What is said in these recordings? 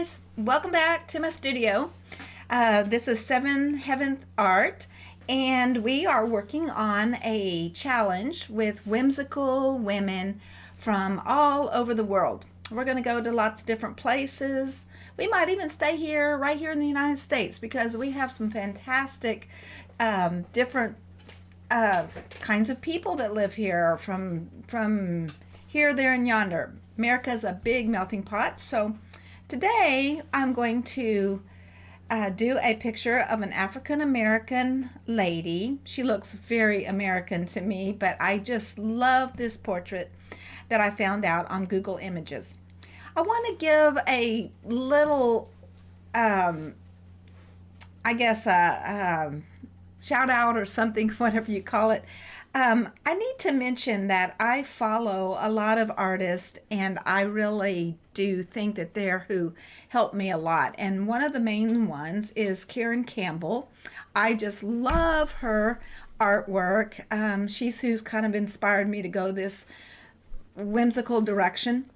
guys, welcome back to my studio. This is 7 Heaventh Art, and we are working on a challenge with whimsical women from all over the world. We're going to go to lots of different places. We might even stay here, right here in the United States, because we have some fantastic different kinds of people that live here from here, there, and yonder. America's a big melting pot, so today I'm going to do a picture of an African American lady. She looks very American to me, but I just love this portrait that I found out on Google Images. I want to give a little, I guess, shout out or something, whatever you call it. I need to mention that I follow a lot of artists, and I really do think that they're who help me a lot. And one of the main ones is Karen Campbell. I just love her artwork. She's who's kind of inspired me to go this whimsical direction.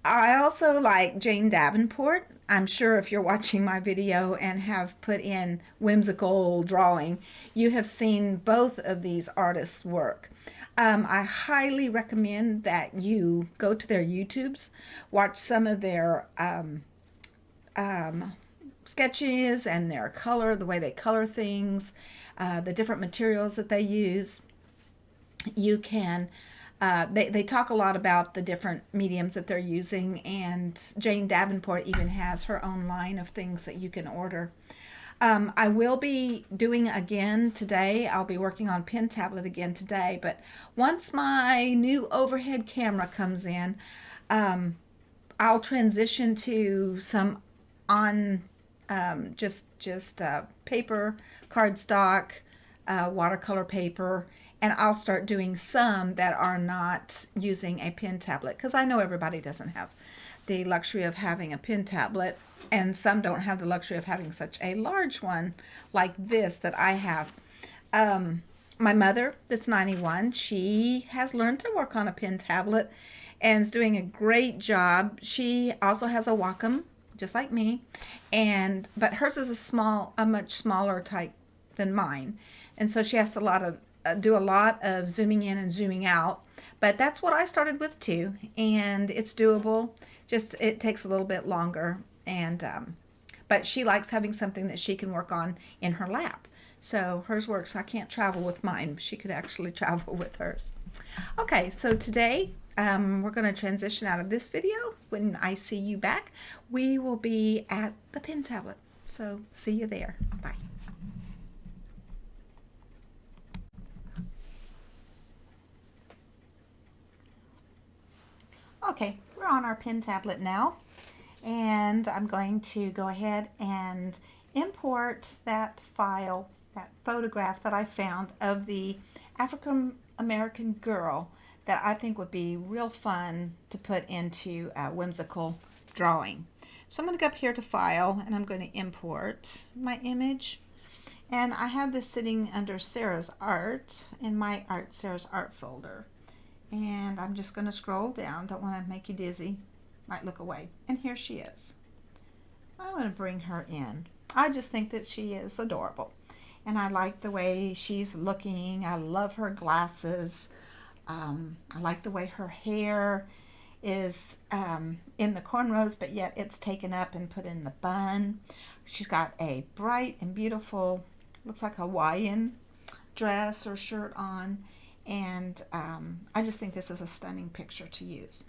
I also like Jane Davenport. I'm sure if you're watching my video and have put in whimsical drawing, you have seen both of these artists' work. I highly recommend that you go to their YouTubes, watch some of their sketches and their color, the way they color things, the different materials that they use. You can they talk a lot about the different mediums that they're using, and Jane Davenport even has her own line of things that you can order. I will be doing again today. I'll be working on pen tablet again today, but once my new overhead camera comes in, I'll transition to some on just paper, cardstock, watercolor paper, and I'll start doing some that are not using a pen tablet, because I know everybody doesn't have the luxury of having a pen tablet, and some don't have the luxury of having such a large one like this that I have. My mother, that's 91, she has learned to work on a pen tablet and is doing a great job. She also has a Wacom, just like me, but hers is a much smaller type than mine, and so she has to do a lot of zooming in and zooming out, but that's what I started with too, and it's doable. Just it takes a little bit longer, and but she likes having something that she can work on in her lap. So hers works. I can't travel with mine. She could actually travel with hers. Okay, so today we're going to transition out of this video. When I see you back, we will be at the pen tablet. So see you there. Bye. Okay, we're on our pen tablet now, and I'm going to go ahead and import that file, that photograph that I found of the African American girl that I think would be real fun to put into a whimsical drawing. So I'm going to go up here to File, and I'm going to import my image. And I have this sitting under Sarah's Art in my Sarah's Art folder. And I'm just going to scroll down. Don't want to make you dizzy. Might look away. And here she is. I want to bring her in. I just think that she is adorable. And I like the way she's looking. I love her glasses. I like the way her hair is in the cornrows, but yet it's taken up and put in the bun. She's got a bright and beautiful, looks like Hawaiian dress or shirt on. And I just think this is a stunning picture to use.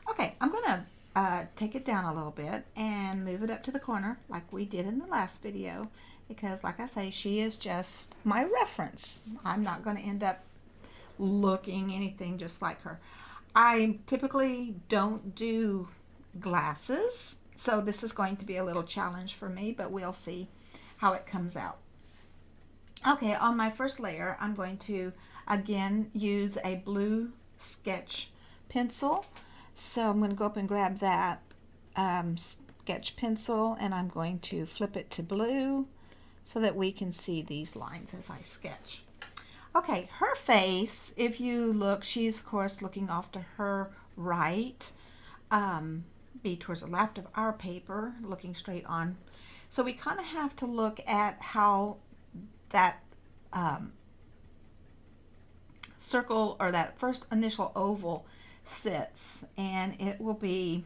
Okay, I'm going to take it down a little bit and move it up to the corner like we did in the last video, because like I say, she is just my reference. I'm not going to end up looking anything just like her. I typically don't do glasses, so this is going to be a little challenge for me, but we'll see how it comes out. Okay, on my first layer, I'm going to again use a blue sketch pencil. So I'm going to go up and grab that sketch pencil, and I'm going to flip it to blue so that we can see these lines as I sketch. Okay, her face, if you look, she's of course looking off to her right. be towards the left of our paper, looking straight on. So we kind of have to look at how that circle or that first initial oval sits, and it will be,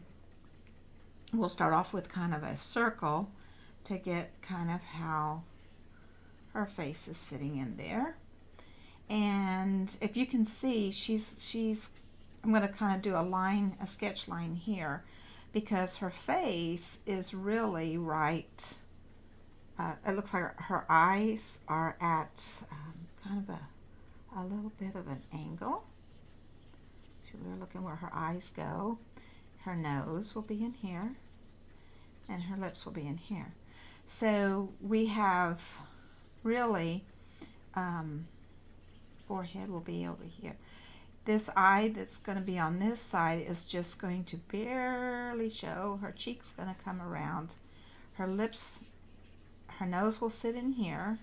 we'll start off with kind of a circle to get kind of how her face is sitting in there. And if you can see, I'm going to kind of do a sketch line here, because her face is really right. It looks like her eyes are at kind of a little bit of an angle. So we're looking where her eyes go. Her nose will be in here, and her lips will be in here. So we have really, forehead will be over here. This eye that's going to be on this side is just going to barely show. Her cheek's going to come around. Her lips, her nose will sit in here.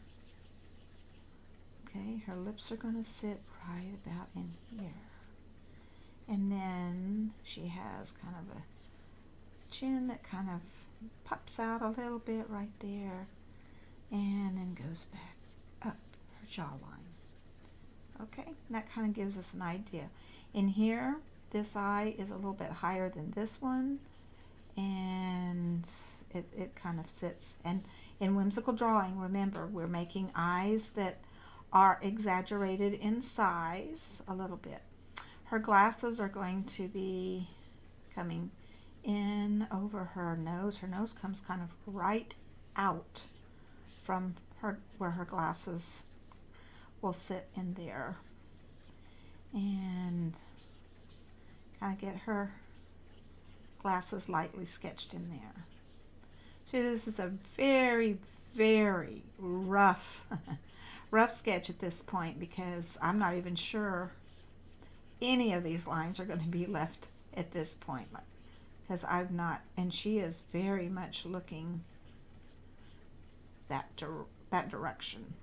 Okay, her lips are going to sit right about in here. And then she has kind of a chin that kind of pops out a little bit right there, and then goes back up her jawline. Okay, that kind of gives us an idea. In here, this eye is a little bit higher than this one, and it kind of sits. And in whimsical drawing, remember, we're making eyes that are exaggerated in size a little bit. Her glasses are going to be coming in over her nose. Her nose comes kind of right out from her, where her glasses will sit in there, and kind of get her glasses lightly sketched in there. So this is a very, very rough sketch at this point, because I'm not even sure any of these lines are going to be left at this point, because I've not, and she is very much looking that direction.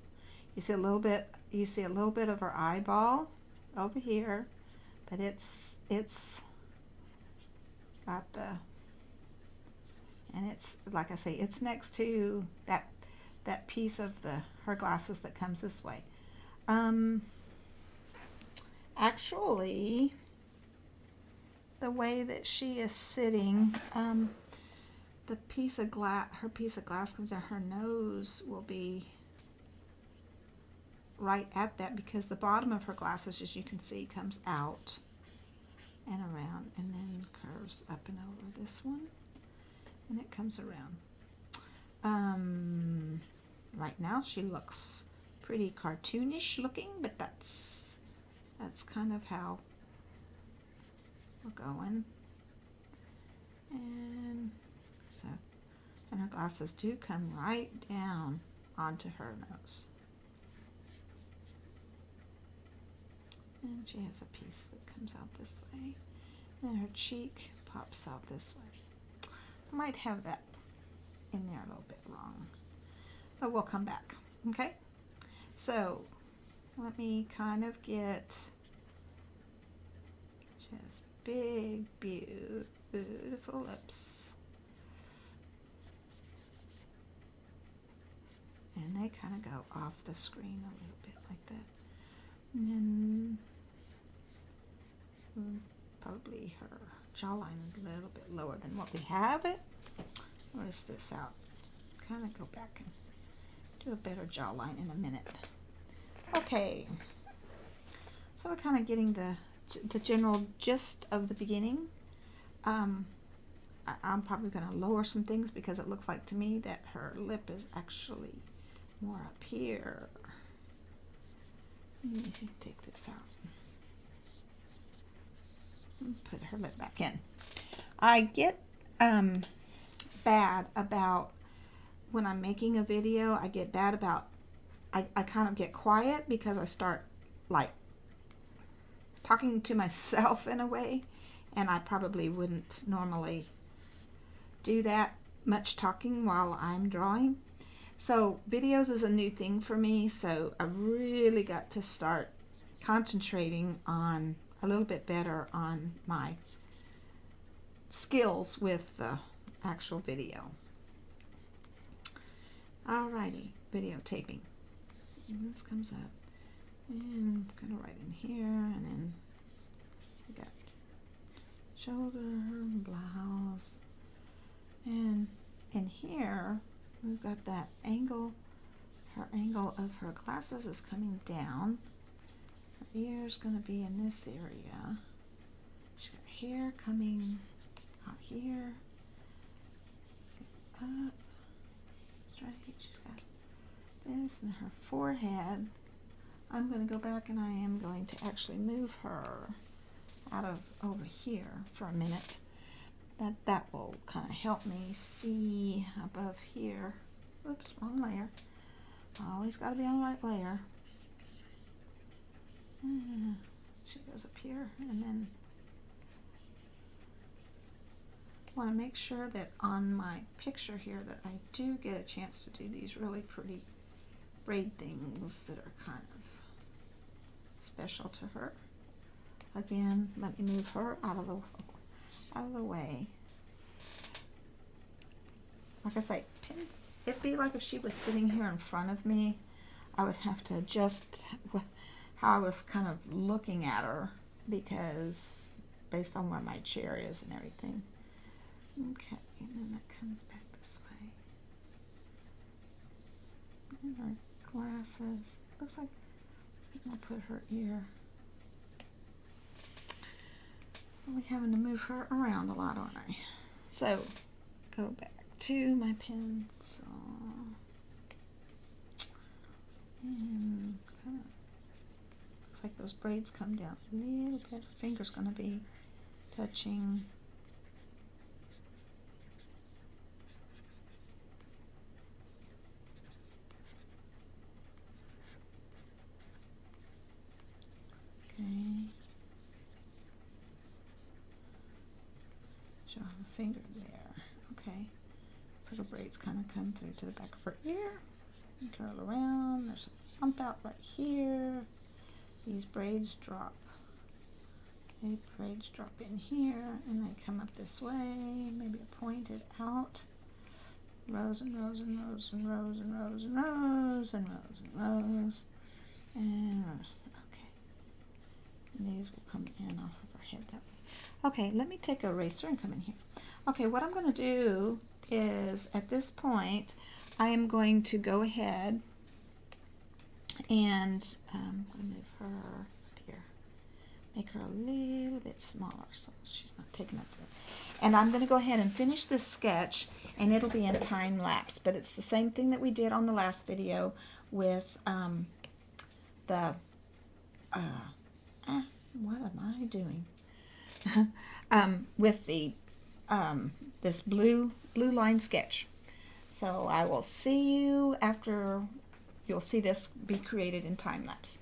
You see a little bit of her eyeball over here, but it's got the, and it's, like I say, it's next to that piece of her glasses that comes this way. Actually, the way that she is sitting, her piece of glass comes down, her nose will be right at that, because the bottom of her glasses, as you can see, comes out and around, and then curves up and over this one, and it comes around. Right now she looks pretty cartoonish looking, but that's kind of how we're going. And so, and her glasses do come right down onto her nose. And she has a piece that comes out this way, and her cheek pops out this way. I might have that in there a little bit wrong, but we'll come back. Okay, so let me kind of get just big, beautiful lips, and they kind of go off the screen a little bit like that, and then probably her jawline is a little bit lower than what we have it. Where's this out? Kind of go back and do a better jawline in a minute. Okay, so we're kind of getting the general gist of the beginning. I'm probably going to lower some things, because it looks like to me that her lip is actually more up here. Let me take this out and put her lip back in. I get bad about, when I'm making a video, I get bad about, I kind of get quiet, because I start like talking to myself in a way, and I probably wouldn't normally do that much talking while I'm drawing. So videos is a new thing for me, so I've really got to start concentrating on a little bit better on my skills with the actual video. Alrighty, videotaping. And this comes up, and I'm gonna write in here, and then we got shoulder, blouse, and in here we've got that angle. Her angle of her glasses is coming down. Her ear's gonna be in this area. She's got hair coming out here, up, straight. She's got this in her forehead. I'm going to go back and I am going to actually move her out of over here for a minute. That will kind of help me see above here. Oops, wrong layer. Always got to be on the right layer. She goes up here, and then want to make sure that on my picture here that I do get a chance to do these really pretty braid things that are kind of special to her. Again, let me move her out of the way. Like I say, it'd be like if she was sitting here in front of me, I would have to adjust how I was kind of looking at her, because based on where my chair is and everything. Okay, and then that comes back this way. And her glasses. Looks like I'll put her ear. We're having to move her around a lot, aren't I? So, go back to my pencil. And looks like those braids come down a little bit. Finger's going to be touching. Okay. She'll have a finger there. Okay. So the braids kind of come through to the back of her ear and curl around. There's a bump out right here. These braids drop. Okay, braids drop in here and they come up this way. Maybe pointed out. Rows and rows and rows and rows and rows and rows and rows and rows and rows. And these will come in off of her head that way. Okay, let me take a eraser and come in here. Okay, what I'm going to do is, at this point, I am going to go ahead and I'm going to move her up here. Make her a little bit smaller so she's not taking up there. And I'm going to go ahead and finish this sketch, and it'll be in time lapse. But it's the same thing that we did on the last video with what am I doing? With the this blue line sketch. So I will see you after you'll see this be created in time lapse.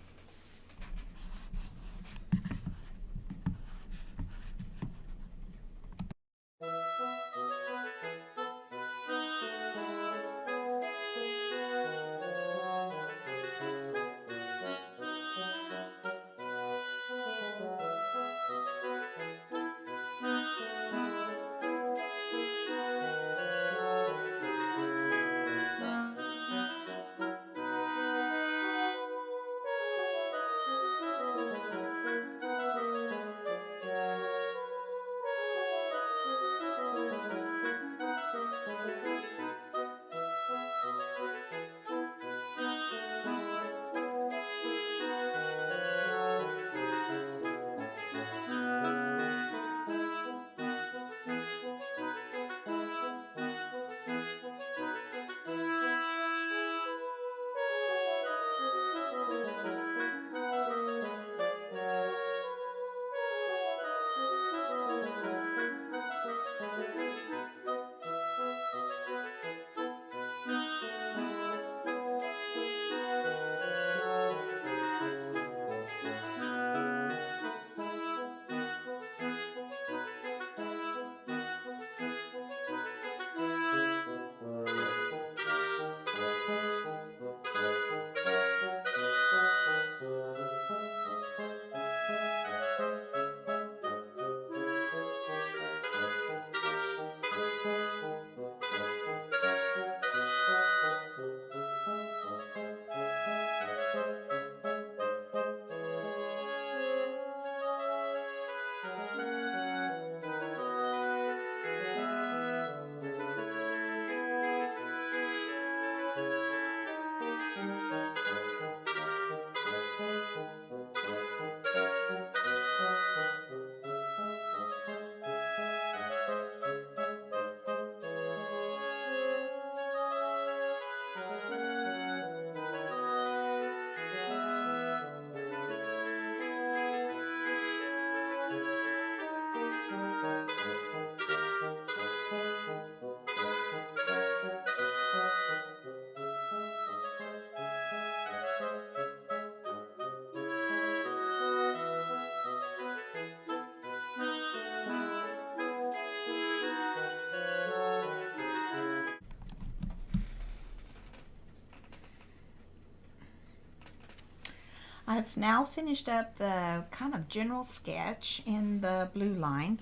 I've now finished up the kind of general sketch in the blue line,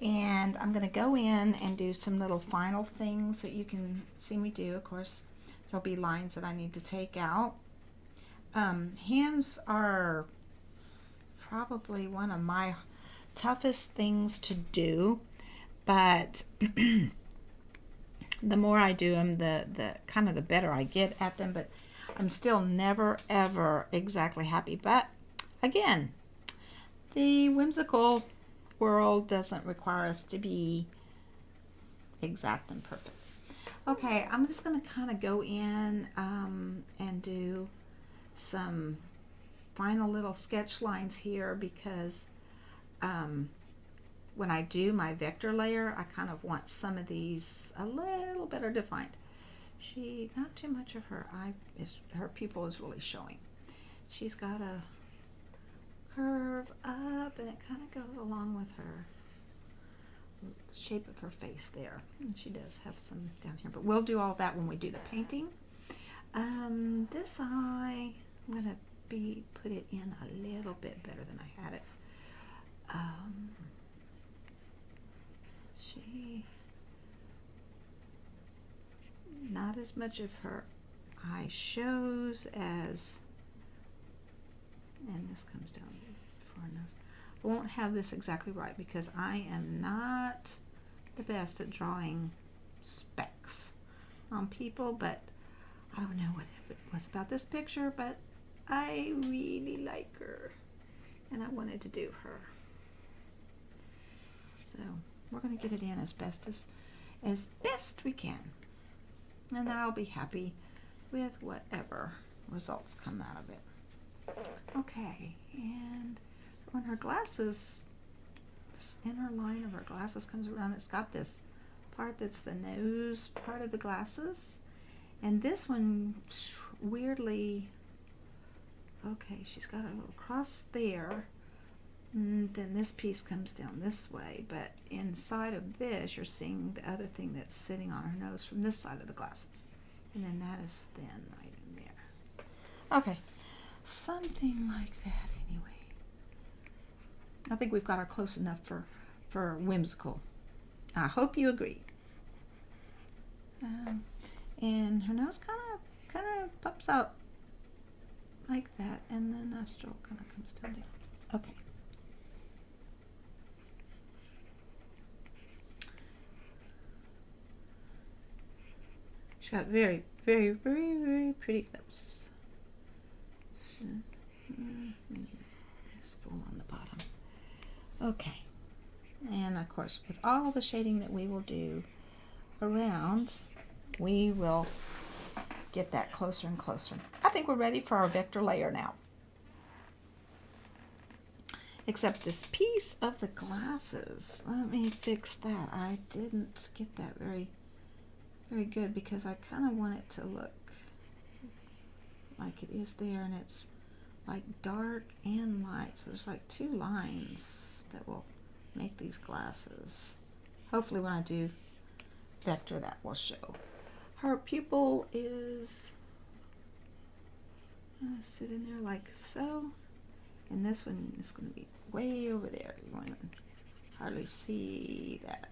and I'm going to go in and do some little final things that you can see me do. Of course, there'll be lines that I need to take out. Hands are probably one of my toughest things to do, but the more I do them, the kind of the better I get at them, but I'm still never ever exactly happy. But again, the whimsical world doesn't require us to be exact and perfect. Okay, I'm just going to kind of go in and do some final little sketch lines here, because when I do my vector layer, I kind of want some of these a little better defined. Not too much of her eye her pupil is really showing. She's got a curve up, and it kind of goes along with her shape of her face there. And she does have some down here, but we'll do all that when we do the painting. This eye, I'm going to put it in a little bit better than I had it. Not as much of her eye shows as, and this comes down for her nose. I won't have this exactly right because I am not the best at drawing specks on people, but I don't know what it was about this picture, but I really like her and I wanted to do her. So we're going to get it in as best we can, and I'll be happy with whatever results come out of it. Okay, and when her glasses, this inner line of her glasses comes around, it's got this part that's the nose part of the glasses, and this one weirdly, okay, she's got a little cross there, and then this piece comes down this way, but inside of this you're seeing the other thing that's sitting on her nose from this side of the glasses, and then that is thin right in there. Okay, something like that anyway. I think we've got her close enough for whimsical. I hope you agree. And her nose kind of pops out like that, and the nostril kind of comes down there. Okay. She's got very, very, very, very pretty lips. It's full on the bottom. Okay. And of course, with all the shading that we will do around, we will get that closer and closer. I think we're ready for our vector layer now. Except this piece of the glasses. Let me fix that. I didn't get that very good because I kind of want it to look like it is there, and it's like dark and light. So there's like two lines that will make these glasses. Hopefully when I do vector that will show. Her pupil is sit in there like so, and this one is going to be way over there. You won't hardly see that.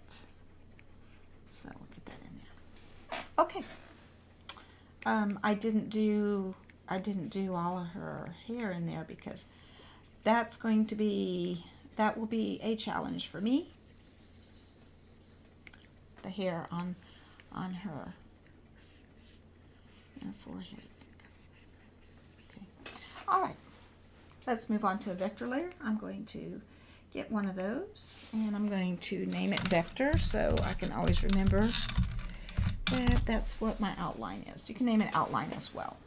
So we'll get that in there. Okay. I didn't do all of her hair in there because that will be a challenge for me. The hair on her forehead. Okay. All right. Let's move on to a vector layer. I'm going to get one of those, and I'm going to name it vector so I can always remember that that's what my outline is. You can name it outline as well.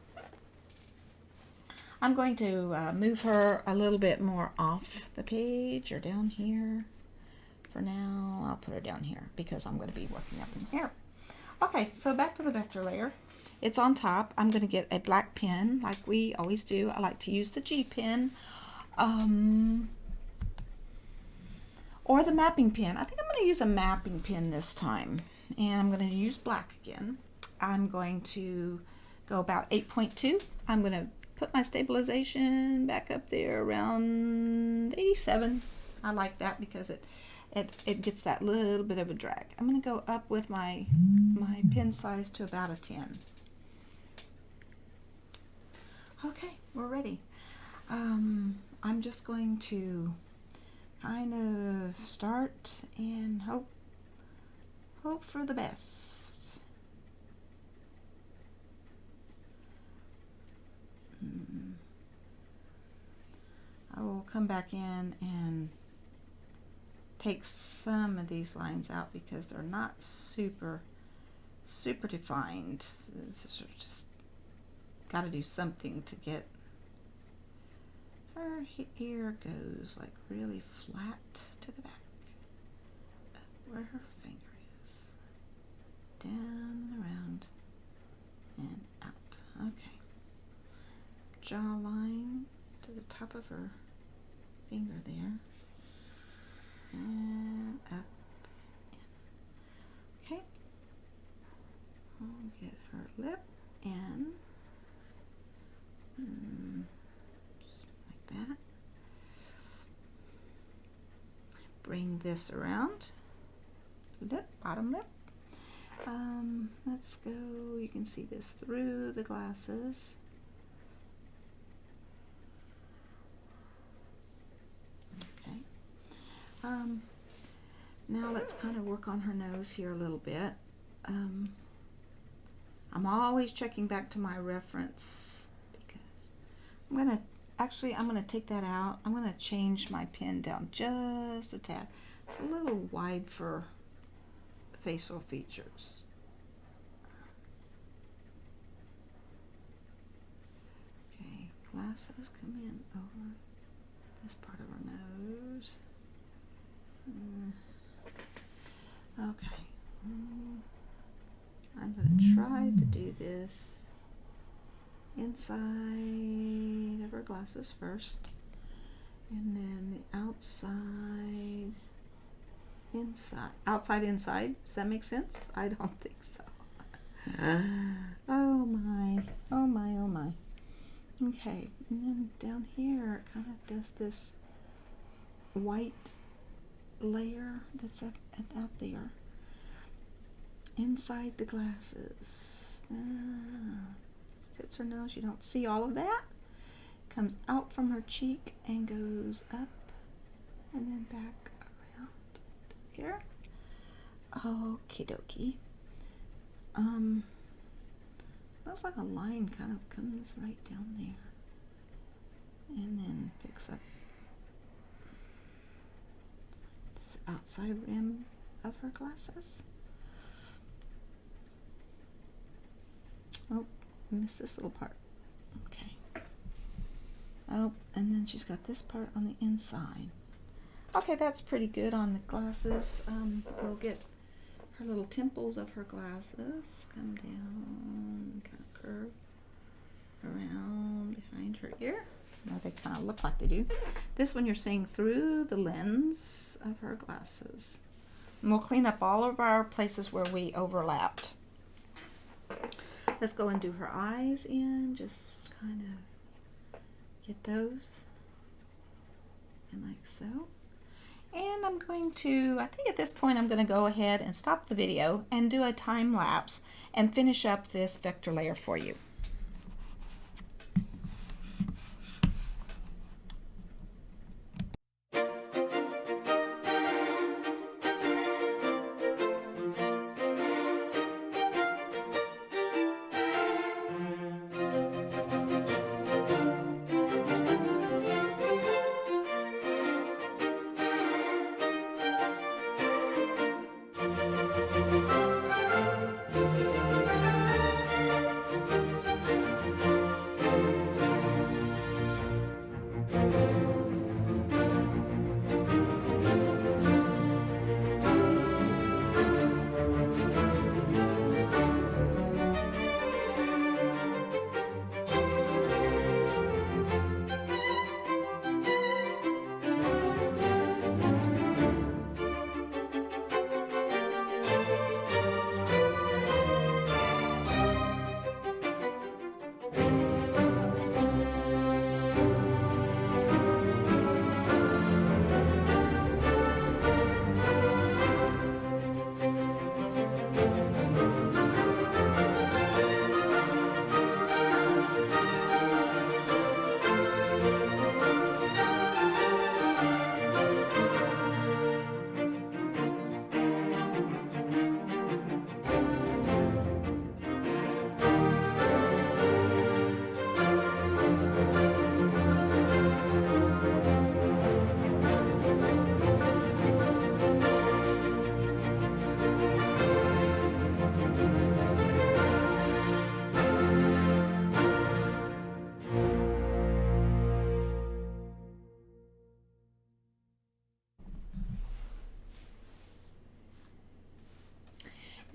I'm going to move her a little bit more off the page or down here. For now, I'll put her down here because I'm going to be working up in here. Okay, so back to the vector layer. It's on top. I'm going to get a black pen like we always do. I like to use the G pen or the mapping pen. I think I'm going to use a mapping pen this time, and I'm going to use black again. I'm going to go about 8.2. I'm going to put my stabilization back up there around 87. I like that because it gets that little bit of a drag. I'm going to go up with my pin size to about a 10. Okay, we're ready. I'm just going to kind of start and hope for the best. I will come back in and take some of these lines out because they're not super defined. It's just got to do something to get her ear goes like really flat to the back, where her finger is, down and around and out. Okay, jawline to the top of her finger there, and up and in. Okay, I'll get her lip in, like that. Bring this around, lip, bottom lip. Let's go, you can see this through the glasses. Okay. Now let's kind of work on her nose here a little bit. I'm always checking back to my reference because I'm gonna take that out. I'm gonna change my pen down just a tad. It's a little wide for facial features. Okay, glasses come in over this part of her nose. Okay. I'm going to try to do this inside of her glasses first, and then the outside, inside. Does that make sense? I don't think so. Oh my. Okay, and then down here it kind of does this white layer that's out there inside the glasses. Hits her nose. You don't see all of that. Comes out from her cheek and goes up and then back around here. Okie dokie. Looks like a line kind of comes right down there and then picks up this outside rim of her glasses. Oh, I missed this little part. Okay. Oh, and then she's got this part on the inside. Okay, that's pretty good on the glasses. We'll get her little temples of her glasses come down, kind of curve around behind her ear. Now they kind of look like they do. This one you're seeing through the lens of her glasses. And we'll clean up all of our places where we overlapped. Let's go and do her eyes in, just kind of get those, and like so. And I'm going to, I think at this point I'm going to go ahead and stop the video and do a time lapse and finish up this vector layer for you.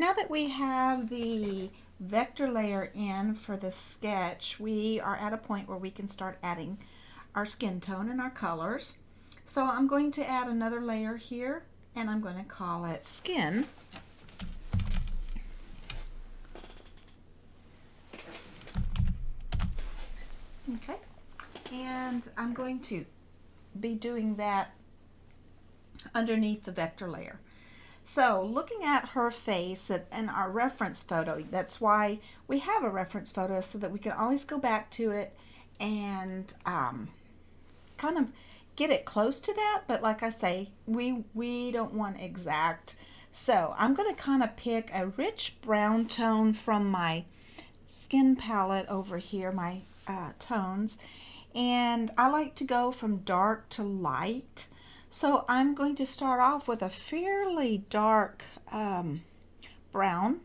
Now that we have the vector layer in for the sketch, we are at a point where we can start adding our skin tone and our colors. So I'm going to add another layer here, and I'm going to call it Skin. Okay, and I'm going to be doing that underneath the vector layer. So looking at her face in our reference photo, that's why we have a reference photo, so that we can always go back to it and kind of get it close to that. But like I say, we don't want exact. So I'm going to kind of pick a rich brown tone from my skin palette over here, my tones, and I like to go from dark to light. So I'm going to start off with a fairly dark brown,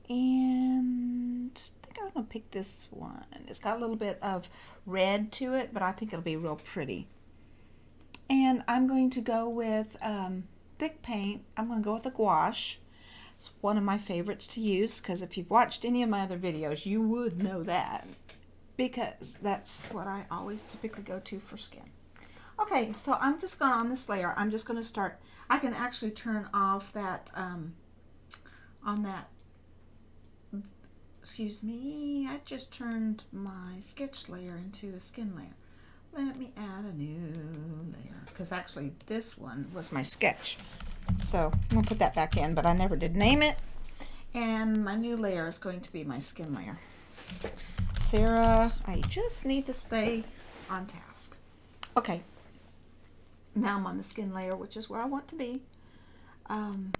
and I think I'm going to pick this one. It's got a little bit of red to it, but I think it'll be real pretty. And I'm going to go with thick paint. I'm going to go with a gouache. It's one of my favorites to use, because if you've watched any of my other videos, you would know that, because that's what I always typically go to for skin. Okay, so I'm just going on this layer. I'm just going to start. I can actually turn off that on that. Excuse me. I just turned my sketch layer into a skin layer. Let me add a new layer, because actually this one was my sketch. So I'm going to put that back in, but I never did name it. And my new layer is going to be my skin layer. Sarah, I just need to stay on task. Okay. Now I'm on the skin layer, which is where I want to be. And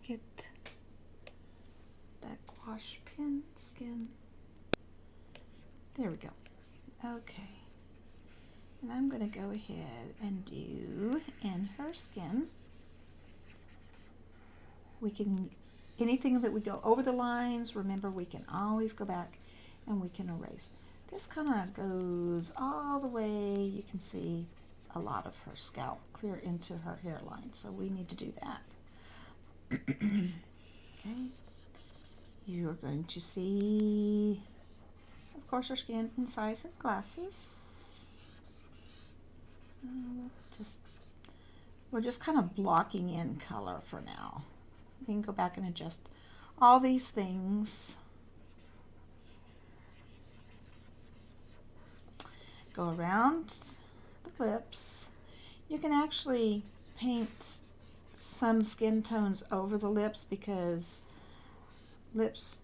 get that gouache pen skin. There we go. Okay. And I'm going to go ahead and do in her skin. We can, anything that we go over the lines, remember we can always go back and we can erase. This kind of goes all the way, you can see a lot of her scalp clear into her hairline, so we need to do that. Okay, you're going to see, of course, her skin inside her glasses. We're just kind of blocking in color for now. We can go back and adjust all these things. Go around the lips. You can actually paint some skin tones over the lips, because lips,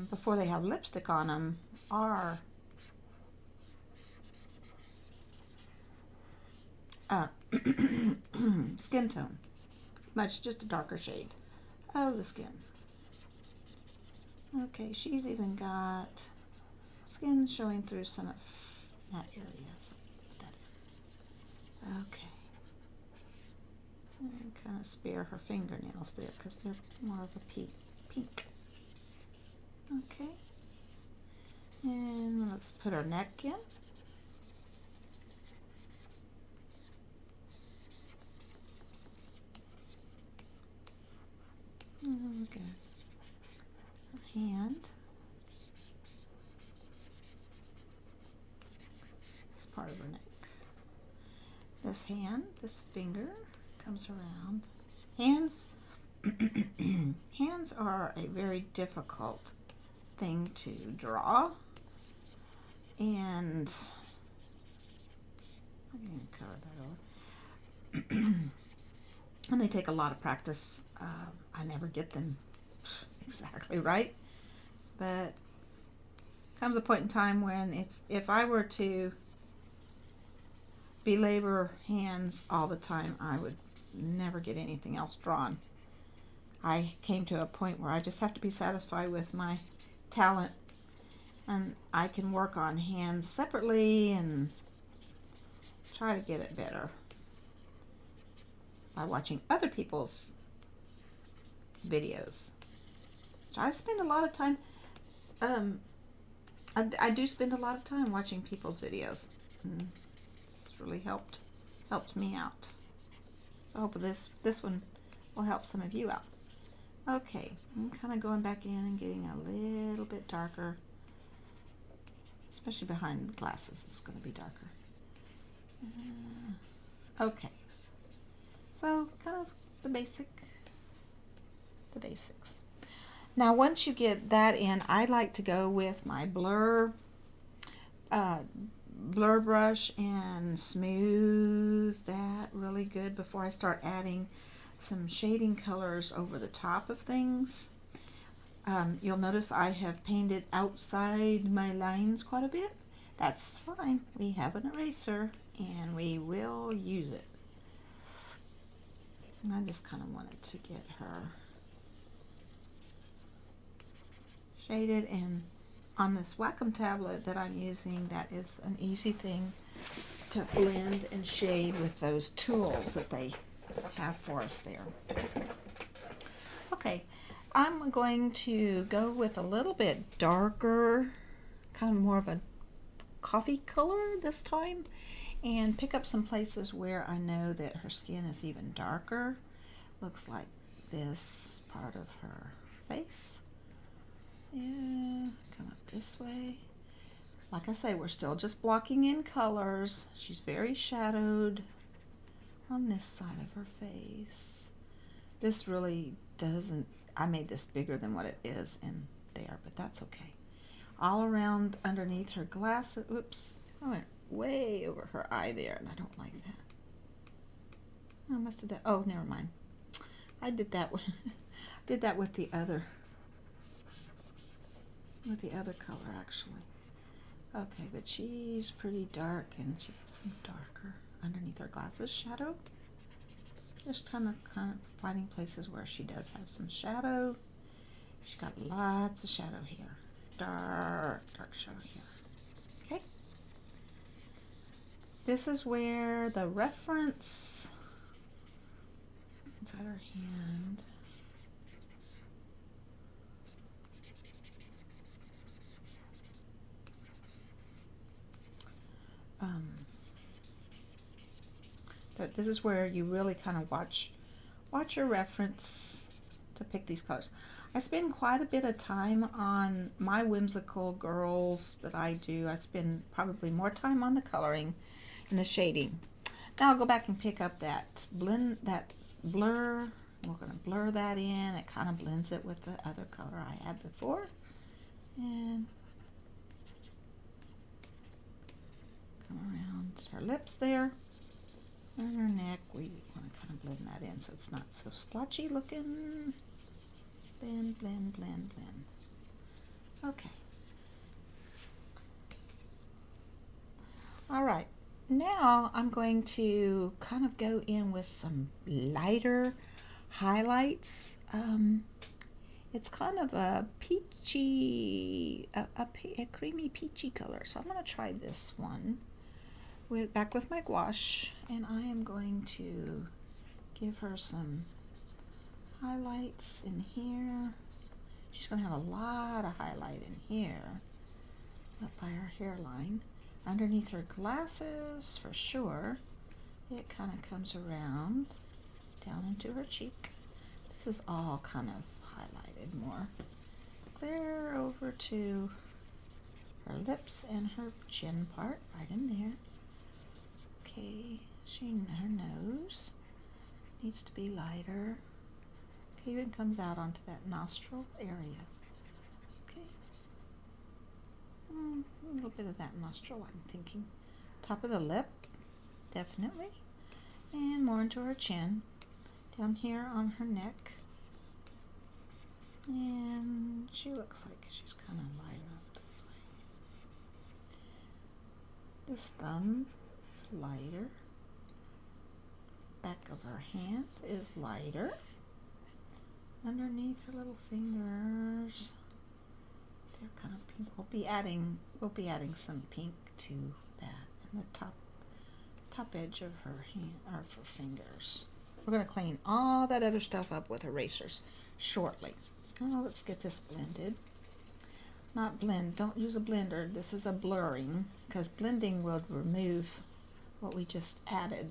before they have lipstick on them, are skin tone. Much just a darker shade of the skin. Okay, she's even got skin showing through some of that area. So okay. And kind of spare her fingernails there, because they're more of a pink. Okay. And let's put her neck in. Okay. Her hand. This part of her neck. This hand, this finger comes around. Hands, hands are a very difficult thing to draw, and I'm going to cover that over. And they take a lot of practice. I never get them exactly right, but comes a point in time when if I were to belabor hands all the time, I would never get anything else drawn. I came to a point where I just have to be satisfied with my talent, and I can work on hands separately and try to get it better by watching other people's videos. So I spend a lot of time, I do spend a lot of time watching people's videos. It's really helped me out. So I hope this one will help some of you out. Okay, I'm kind of going back in and getting a little bit darker, especially behind the glasses. It's going to be darker. Okay, so kind of the basics. Now once you get that in, I like to go with my blur brush and smooth that really good before I start adding some shading colors over the top of things. You'll notice I have painted outside my lines quite a bit. That's fine. We have an eraser and we will use it. And I just kind of wanted to get her shaded, and on this Wacom tablet that I'm using, that is an easy thing to blend and shade with those tools that they have for us there. Okay, I'm going to go with a little bit darker, kind of more of a coffee color this time, and pick up some places where I know that her skin is even darker. Looks like this part of her face. Yeah, come up this way. Like I say, we're still just blocking in colors. She's very shadowed on this side of her face. This really doesn't, I made this bigger than what it is in there, but that's okay. All around underneath her glasses. Oops, I went way over her eye there, and I don't like that. I must have done, oh, never mind. I did that with, did that with the other color actually. Okay, but she's pretty dark, and she has some darker underneath her glasses shadow. Just kind of finding places where she does have some shadow. She's got lots of shadow here. Dark shadow here. Okay. This is where the reference inside her hand. But this is where you really kind of watch your reference to pick these colors. I spend quite a bit of time on my whimsical girls that I do. I spend probably more time on the coloring and the shading. Now I'll go back and pick up that blur. We're going to blur that in. It kind of blends it with the other color I had before. And come around her lips there. And her neck, we want to kind of blend that in so it's not so splotchy looking. Blend, blend, blend, blend. Okay. All right. Now I'm going to kind of go in with some lighter highlights. It's kind of a peachy, a creamy peachy color. So I'm going to try this one. Back with my gouache, and I am going to give her some highlights in here. She's going to have a lot of highlight in here, up by her hairline, underneath her glasses for sure. It kind of comes around down into her cheek. This is all kind of highlighted more. Clear over to her lips and her chin part, right in there. Okay, her nose needs to be lighter. Okay, even comes out onto that nostril area. Okay, a little bit of that nostril, I'm thinking. Top of the lip, definitely. And more into her chin. Down here on her neck. And she looks like she's kind of lighter up this way. This thumb is lighter. Back of her hand is lighter. Underneath her little fingers, they're kind of pink. We'll be adding some pink to that in the top edge of her hand, or of her fingers. We're going to clean all that other stuff up with erasers shortly. Now let's get this blended. Not blend, don't use a blender. This is a blurring, because blending will remove what we just added.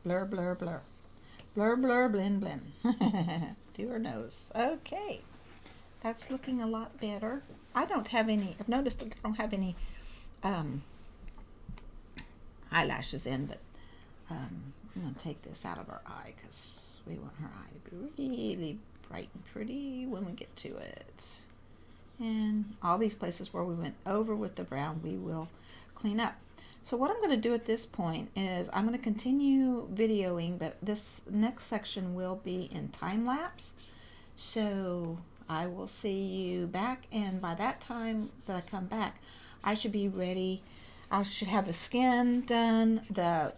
Blur, blur, blur. Blur, blur, blend, blend. Do her nose. Okay. That's looking a lot better. I don't have any, I've noticed I don't have any eyelashes in, but I'm going to take this out of her eye because we want her eye to be really bright and pretty when we get to it. And all these places where we went over with the brown, we will clean up. So what I'm going to do at this point is I'm going to continue videoing, but this next section will be in time lapse. So I will see you back, and by that time that I come back, I should be ready. I should have the skin done, the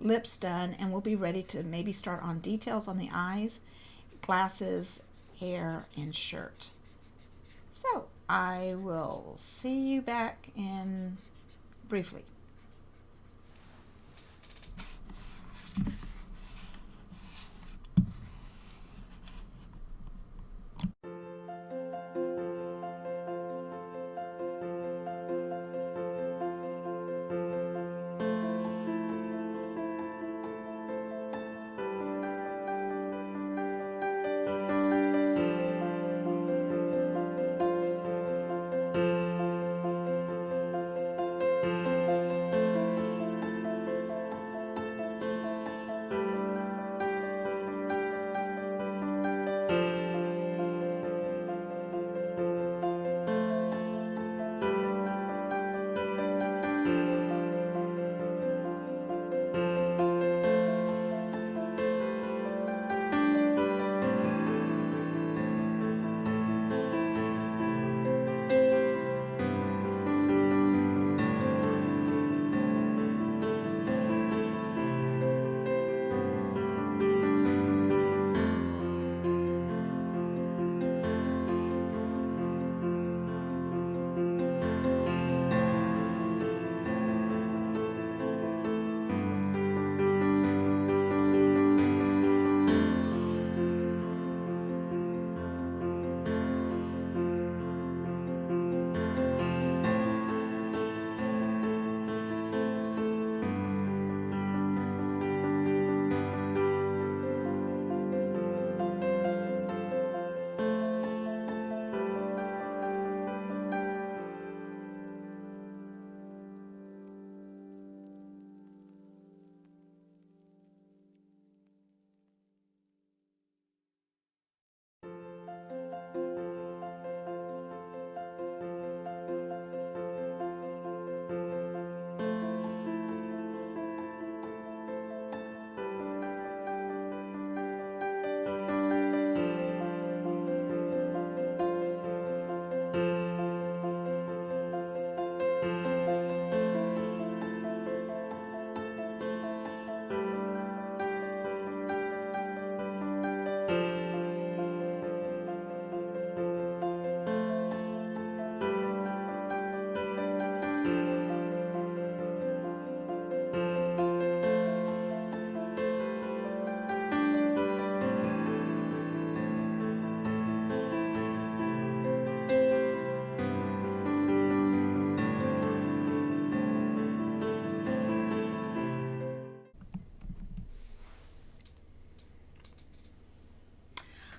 lips done, and we'll be ready to maybe start on details on the eyes, glasses, hair, and shirt. So I will see you back in briefly.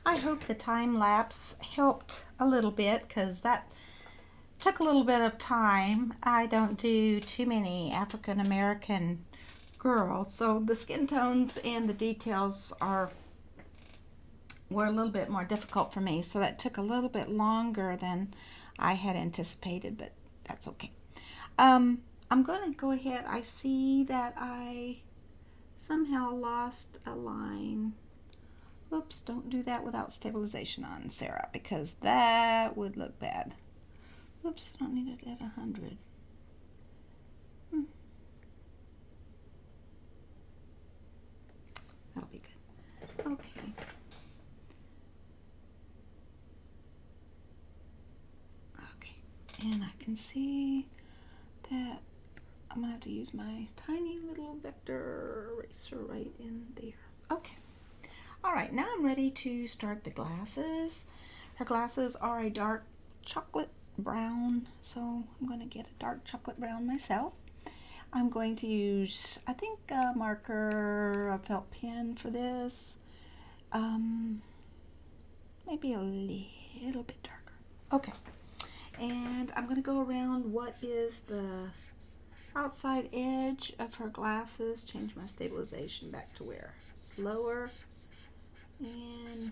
I hope the time lapse helped a little bit because that took a little bit of time. I don't do too many African American girls, so the skin tones and the details were a little bit more difficult for me, so that took a little bit longer than I had anticipated, but that's okay. I'm going to go ahead. I see that I somehow lost a line. Oops, don't do that without stabilization on, Sarah, because that would look bad. Oops, I don't need it at 100. That'll be good. Okay. Okay, and I can see that I'm going to have to use my tiny little vector eraser right in there. Okay. All right, now I'm ready to start the glasses. Her glasses are a dark chocolate brown, so I'm going to get a dark chocolate brown myself. I'm going to use, I think, a marker, a felt pen for this. Maybe a little bit darker. Okay. And I'm going to go around what is the outside edge of her glasses. Change my stabilization back to where it's lower. And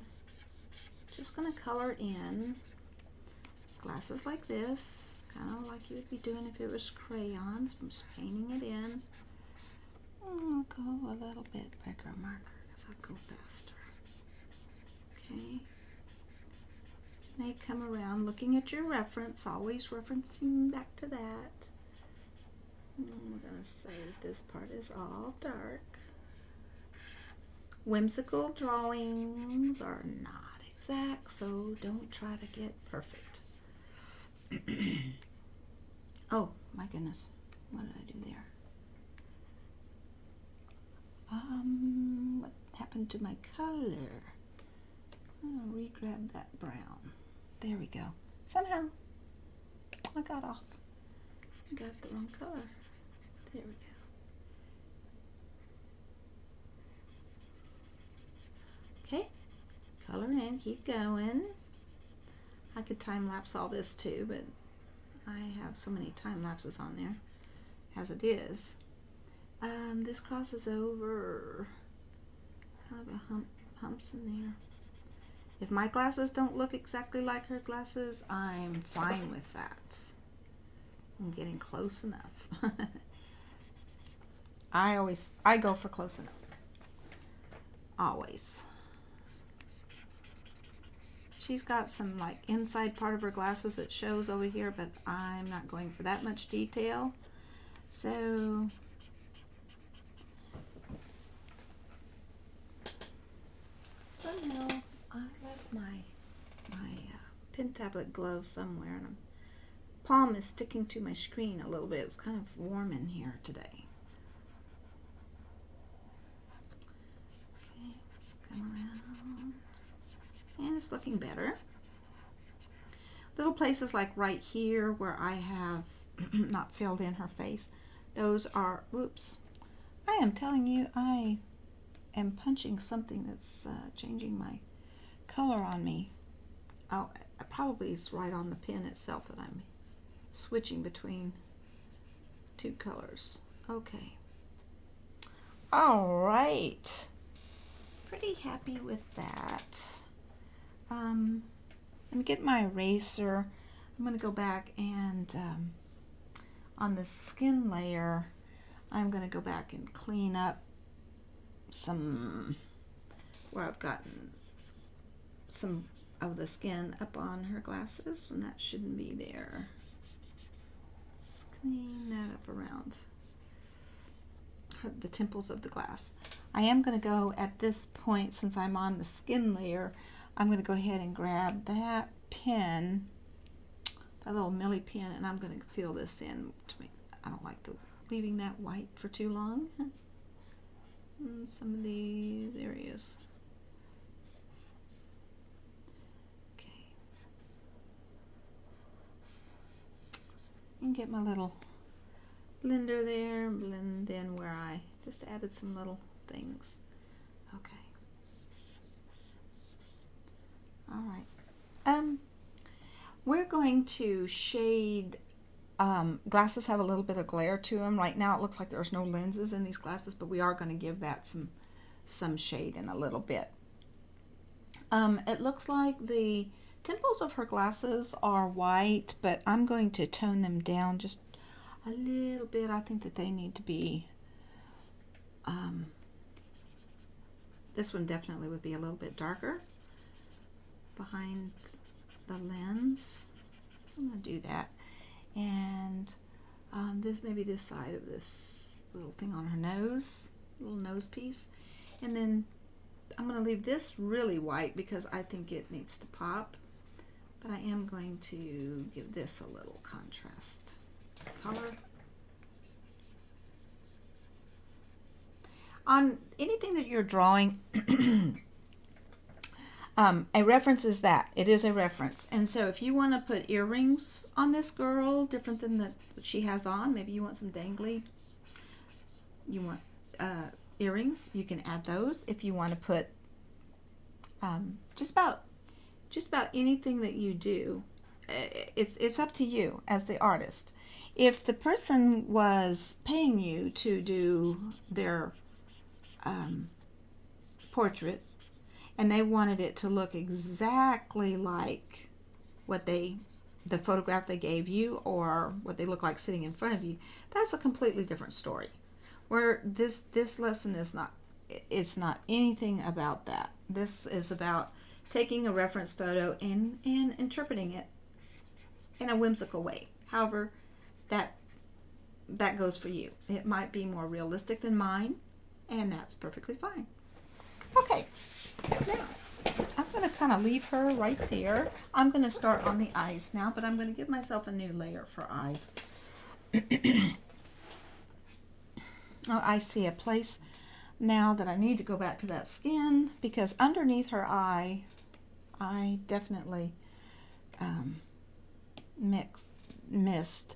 just going to color in glasses like this. Kind of like you would be doing if it was crayons. I'm just painting it in. I'll go a little bit bigger marker because I'll go faster. Okay. Now you come around looking at your reference, always referencing back to that. And we're going to say this part is all dark. Whimsical drawings are not exact, so don't try to get perfect. Oh my goodness, what did I do there? What happened to my color? I'll re-grab that brown. There we go. Somehow I got off. I got the wrong color. There we go. Okay, color in, keep going. I could time lapse all this too, but I have so many time lapses on there as it is. This crosses over, kind of a humps in there. If my glasses don't look exactly like her glasses, I'm fine with that. I'm getting close enough. I go for close enough. Always. She's got some like inside part of her glasses that shows over here, but I'm not going for that much detail. So somehow I left my pen tablet glove somewhere, and my palm is sticking to my screen a little bit. It's kind of warm in here today. Okay, come around. And it's looking better. Little places like right here where I have not filled in her face, those are, whoops, I am telling you, I am punching something that's changing my color on me. Oh, probably it's right on the pen itself that I'm switching between two colors. Okay. All right. Pretty happy with that. Let me get my eraser. I'm going to go back and on the skin layer, I'm going to go back and clean up some where I've gotten some of the skin up on her glasses, and that shouldn't be there. Just clean that up around the temples of the glass. I am going to go at this point, since I'm on the skin layer, I'm going to go ahead and grab that pen, that little Millie pen, and I'm going to fill this in. I don't like leaving that white for too long. Some of these areas. Okay. And get my little blender there, blend in where I just added some little things. Okay. All right. We're going to shade. Glasses have a little bit of glare to them. Right now it looks like there's no lenses in these glasses, but we are going to give that some shade in a little bit. It looks like the temples of her glasses are white, but I'm going to tone them down just a little bit. I think that they need to be, this one definitely would be a little bit darker behind the lens. So I'm going to do that. And this, maybe this side of this little thing on her nose, little nose piece. And then I'm going to leave this really white because I think it needs to pop. But I am going to give this a little contrast color. On anything that you're drawing, a reference is that. It is a reference. And so if you want to put earrings on this girl, different than what she has on, maybe you want some dangly you want earrings, you can add those. If you want to put just about anything that you do, it's up to you as the artist. If the person was paying you to do their portrait and they wanted it to look exactly like what the photograph they gave you or what they look like sitting in front of you, that's a completely different story. Where this lesson is not, it's not anything about that. This is about taking a reference photo and interpreting it in a whimsical way. However, that goes for you. It might be more realistic than mine, and that's perfectly fine. Okay, now I'm going to kind of leave her right there. I'm going to start on the eyes now, but I'm going to give myself a new layer for eyes. Oh, I see a place now that I need to go back to that skin, because underneath her eye, I definitely missed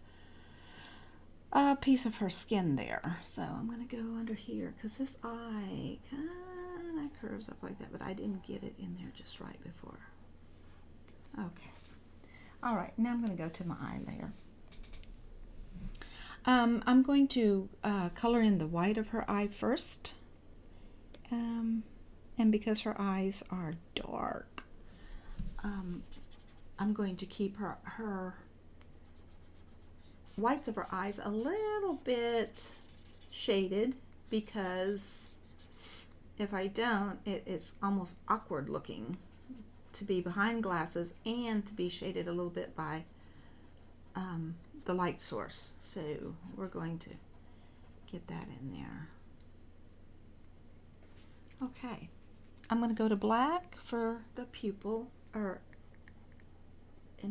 a piece of her skin there. So I'm going to go under here, because this eye kind of curves up like that, but I didn't get it in there just right before. Okay. All right, now I'm going to go to my eye layer. I'm going to color in the white of her eye first. And because her eyes are dark, I'm going to keep her whites of her eyes a little bit shaded, because if I don't, it's almost awkward looking to be behind glasses and to be shaded a little bit by the light source. So we're going to get that in there. Okay, I'm going to go to black for the pupil, and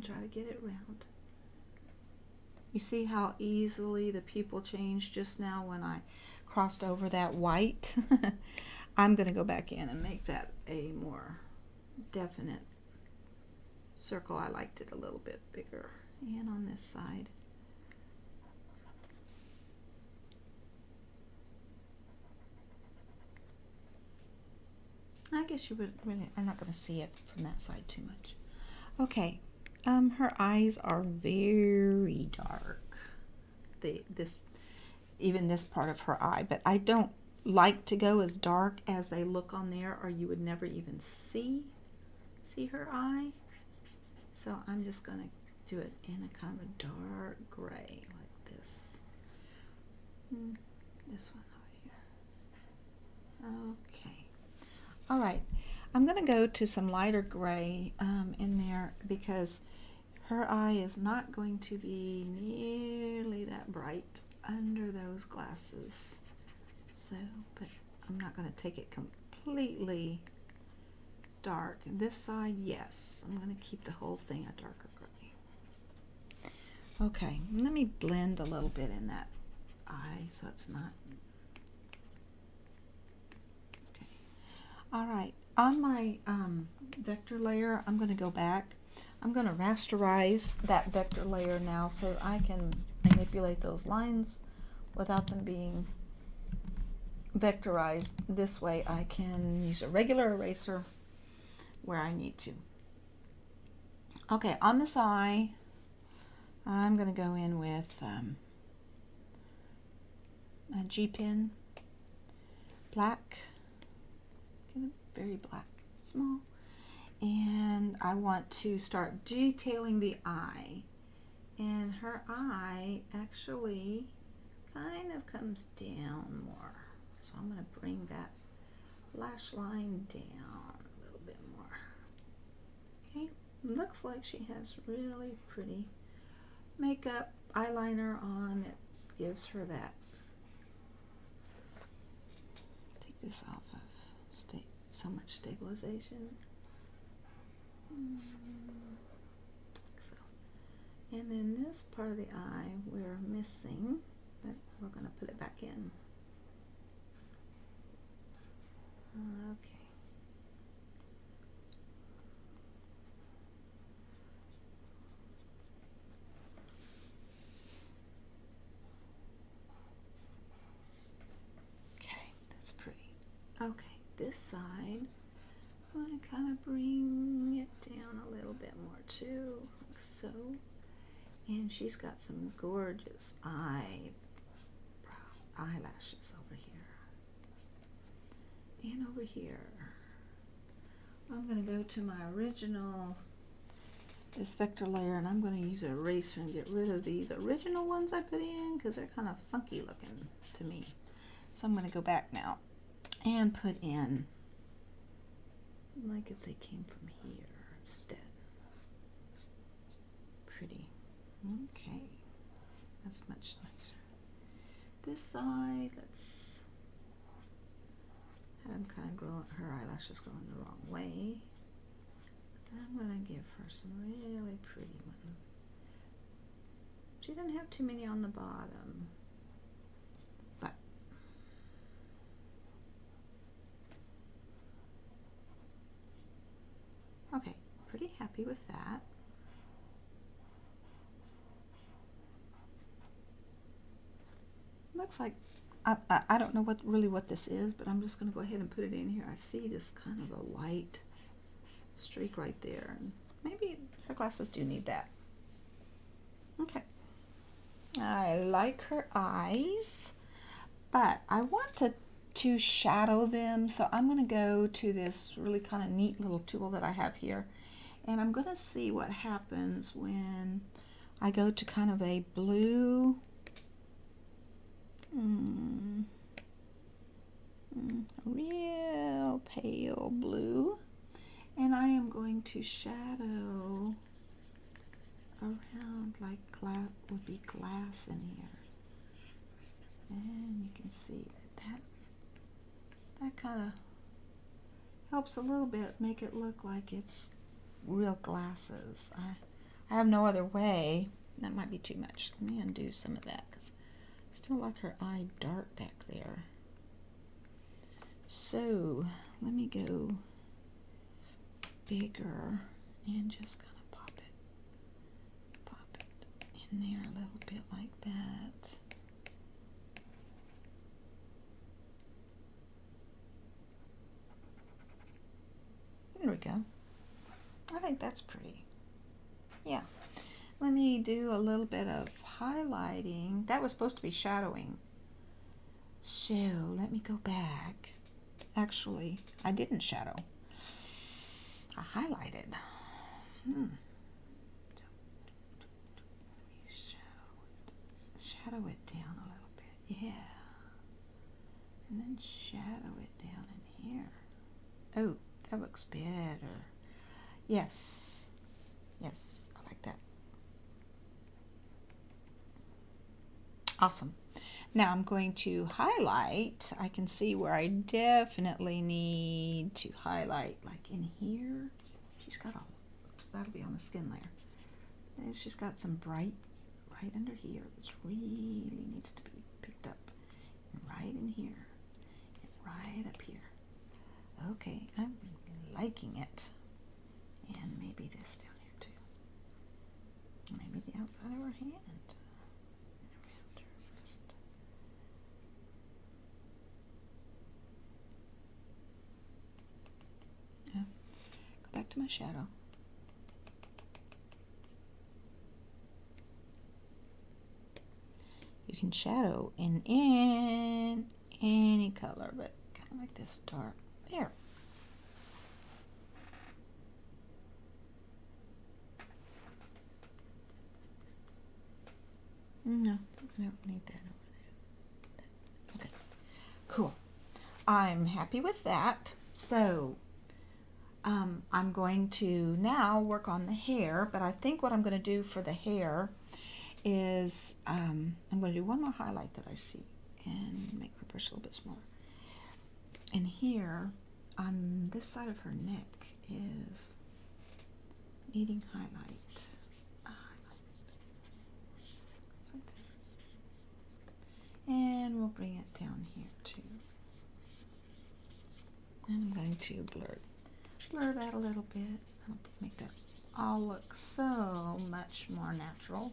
try to get it round. You see how easily the pupil changed just now when I crossed over that white? I'm going to go back in and make that a more definite circle. I liked it a little bit bigger. And on this side. I guess you would really, I'm not going to see it from that side too much. Okay, her eyes are very dark. Even this part of her eye, but I don't like to go as dark as they look on there, or you would never even see her eye. So I'm just going to do it in a kind of a dark gray like this. This one over here. Okay. All right. I'm going to go to some lighter gray in there, because her eye is not going to be nearly that bright under those glasses. So, but I'm not going to take it completely dark. This side, yes. I'm going to keep the whole thing a darker gray. Okay, let me blend a little bit in that eye so it's not... Okay. All right, on my vector layer, I'm going to go back. I'm going to rasterize that vector layer now so I can manipulate those lines without them being vectorized. This way I can use a regular eraser where I need to. Okay, on this eye, I'm going to go in with a G-pen, black, very black, small, and I want to start detailing the eye. And her eye actually kind of comes down more. So I'm going to bring that lash line down a little bit more. Okay, looks like she has really pretty makeup eyeliner on that gives her that. Take this off of so much stabilization. So, and then this part of the eye we're missing, but we're going to put it back in. Okay. Okay, this side, I'm going to kind of bring it down a little bit more too, like so. And she's got some gorgeous eyelashes over here and over here. I'm going to go to my original, this vector layer, and I'm going to use an eraser and get rid of these original ones I put in because they're kind of funky looking to me. So I'm going to go back now and put in, like if they came from here instead. Pretty. Okay, that's much nicer. This side, let's have them kind of grow, her eyelashes growing the wrong way. I'm going to give her some really pretty ones. She didn't have too many on the bottom, but okay, pretty happy with that. Looks like, I don't know what this is, but I'm just going to go ahead and put it in here. I see this kind of a white streak right there, and maybe her glasses do need that. Okay, I like her eyes, but I want to shadow them, so I'm going to go to this really kind of neat little tool that I have here, and I'm going to see what happens when I go to kind of a blue, real pale blue, and I am going to shadow around like would be glass in here, and you can see that kind of helps a little bit make it look like it's real glasses. I have no other way. That might be too much. Let me undo some of that because I still like her eye dark back there. So let me go bigger and just kind of pop it in there a little bit like that. There we go. I think that's pretty. Yeah. Let me do a little bit of highlighting. That was supposed to be shadowing. So let me go back. Actually, I didn't shadow. I highlighted. Shadow it down a little bit. Yeah. And then shadow it down in here. Oh, that looks better. Yes. Yes, I like that. Awesome. Now I'm going to highlight. I can see where I definitely need to highlight, like in here. She's got a, oops, that'll be on the skin layer. And she's got some bright right under here. This really needs to be picked up. And right in here. And right up here. Okay, I'm liking it. And maybe this down here too. Maybe the outside of her hand. Back to my shadow. You can shadow in any color, but kind of like this dark. There. No, I don't need that over there. Okay, cool. I'm happy with that. So I'm going to now work on the hair, but I think what I'm going to do for the hair is I'm going to do one more highlight that I see and make my brush a little bit smaller. And here on this side of her neck is needing highlight. And we'll bring it down here too. And I'm going to blur that a little bit. I'll make that all look so much more natural.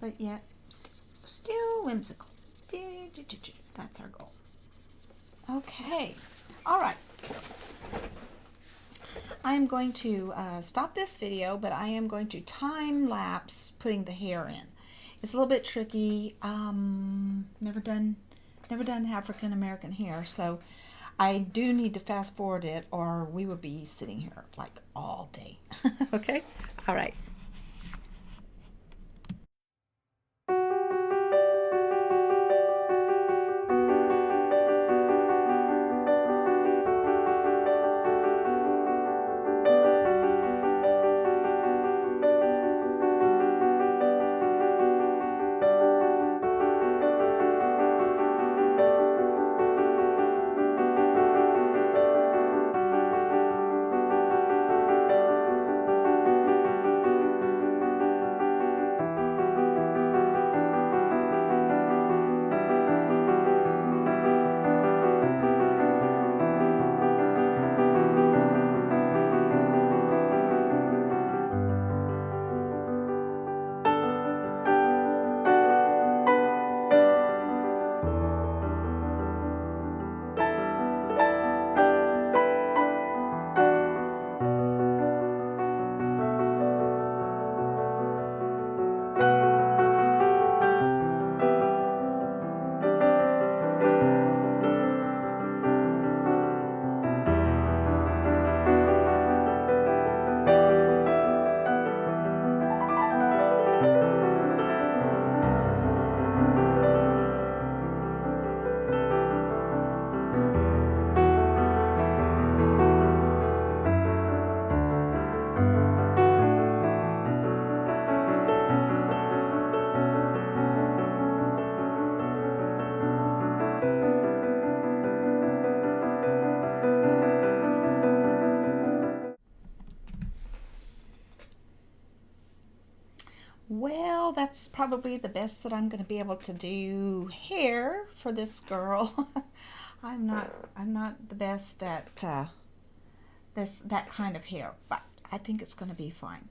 But yet, still whimsical. That's our goal. Okay, all right. I am going to stop this video, but I am going to time lapse putting the hair in. It's a little bit tricky. Never done African American hair, so I do need to fast forward it, or we would be sitting here like all day. Okay, all right. Well, that's probably the best that I'm going to be able to do hair for this girl. I'm not the best at that kind of hair, but I think it's going to be fine.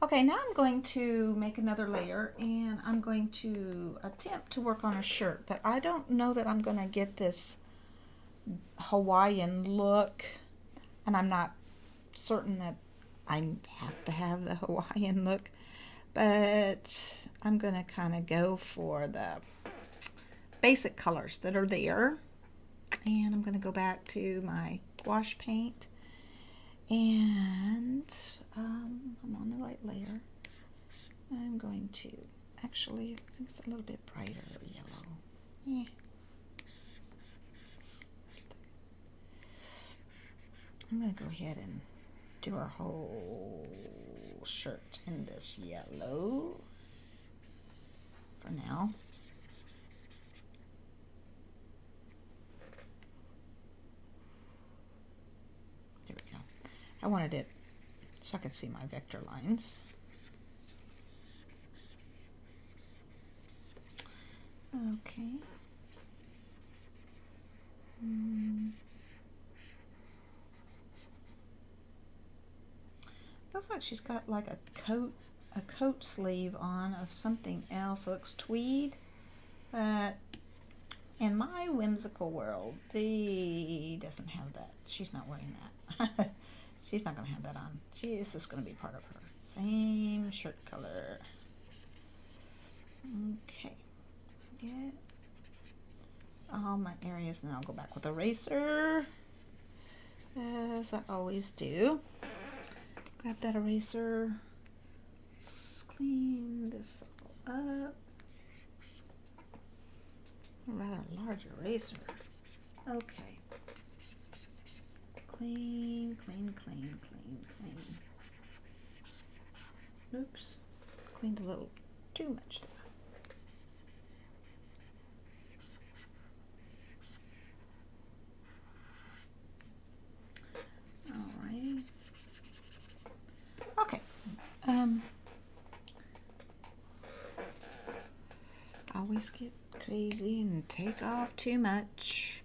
Okay, now I'm going to make another layer, and I'm going to attempt to work on a shirt, but I don't know that I'm going to get this Hawaiian look, and I'm not certain that I have to have the Hawaiian look. But I'm going to kind of go for the basic colors that are there. And I'm going to go back to my gouache paint. And I'm on the right layer. I'm going to, actually, I think it's a little bit brighter yellow. Yeah. I'm going to go ahead and do our whole shirt in this yellow for now. There we go. I wanted it so I could see my vector lines. Okay. Looks like she's got like a coat sleeve on of something else. It looks tweed, but in my whimsical world, she doesn't have that. She's not wearing that. She's not going to have that on. This is going to be part of her. Same shirt color. Okay. Get all my areas, and I'll go back with eraser, as I always do. Grab that eraser. Let's clean this all up. A rather large eraser. Okay. Clean, clean, clean, clean, clean. Oops. Cleaned a little too much there. Alrighty. Okay. Always get crazy and take off too much.